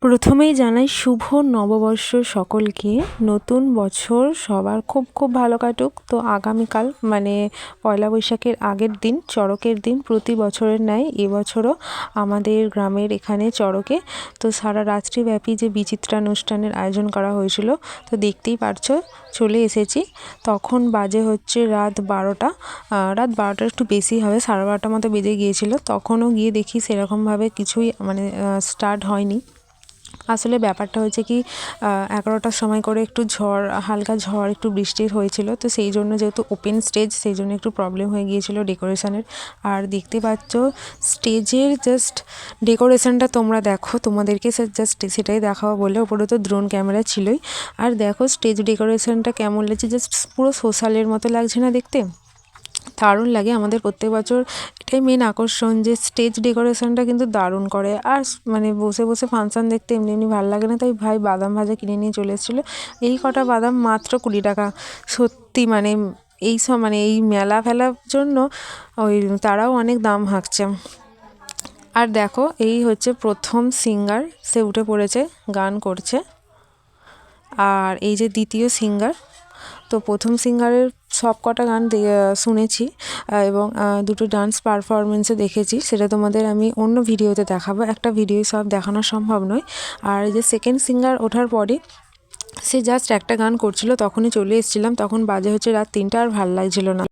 প্রথমেই জানাই শুভ নববর্ষ সকলকে। নতুন বছর সবার খুব খুব ভালো কাটুক। তো আগামীকাল মানে পয়লা বৈশাখের আগের দিন, চড়কের দিন, প্রতি বছরের ন্যায় এবছরও আমাদের গ্রামের এখানে চড়কে তো সারা রাত্রিব্যাপী যে বিচিত্রানুষ্ঠানের আয়োজন করা হয়েছিল, তো দেখতেই পারছো চলে এসেছি। তখন বাজে হচ্ছে রাত 12টা, রাত 12টার একটু বেশি হবে, 12:30 মতো বেজে গিয়েছিল। তখনও গিয়ে দেখি সেরকমভাবে কিছুই মানে স্টার্ট হয়নি। আসলে ব্যাপারটা হয়েছে কি, 11টার সময় করে একটু ঝড়, হালকা ঝড়, একটু বৃষ্টির হয়েছিল। তো সেই জন্য যেহেতু ওপেন স্টেজ, সেই জন্য একটু প্রবলেম হয়ে গিয়েছিল ডেকোরেশনের। আর দেখতে পাচ্ছ স্টেজের জাস্ট ডেকোরেশনটা তোমরা দেখো, তোমাদেরকে জাস্ট সেটাই দেখাবো বলে। ওপরে তো ড্রোন ক্যামেরা ছিলই। আর দেখো স্টেজ ডেকোরেশনটা কেমন লাগছে, জাস্ট পুরো সোশ্যালের মতো লাগছে না দেখতে? দারুণ লাগে। আমাদের প্রত্যেক বছর এটাই মেন আকর্ষণ যে স্টেজ ডেকোরেশনটা কিন্তু দারুণ করে। আর মানে বসে বসে ফাংশন দেখতে এমনি এমনি ভালো লাগে না, তাই ভাই বাদাম ভাজা কিনে নিয়ে চলে এসেছিলো। এই কটা বাদাম মাত্র 20 টাকা। সত্যি মানে এই সব মানে এই মেলা ফেলার জন্য ওই তারাও অনেক দাম হাঁকছে। আর দেখো এই হচ্ছে প্রথম সিঙ্গার, সে উঠে পড়েছে, গান করছে। আর এই যে দ্বিতীয় সিঙ্গার। তো প্রথম সিঙ্গারের সব কটা গান শুনেছি এবং দুটো ডান্স পারফরমেন্সও দেখেছি। সেটা তোমাদের আমি অন্য ভিডিওতে দেখাবো, একটা ভিডিও সব দেখানো সম্ভব নয়। আর যে সেকেন্ড সিঙ্গার ওঠার পরে সে জাস্ট একটা গান করছিল, তখনই চলে এসেছিলাম। তখন বাজে হচ্ছে রাত 3টা, আর ভাল লাগছিল না।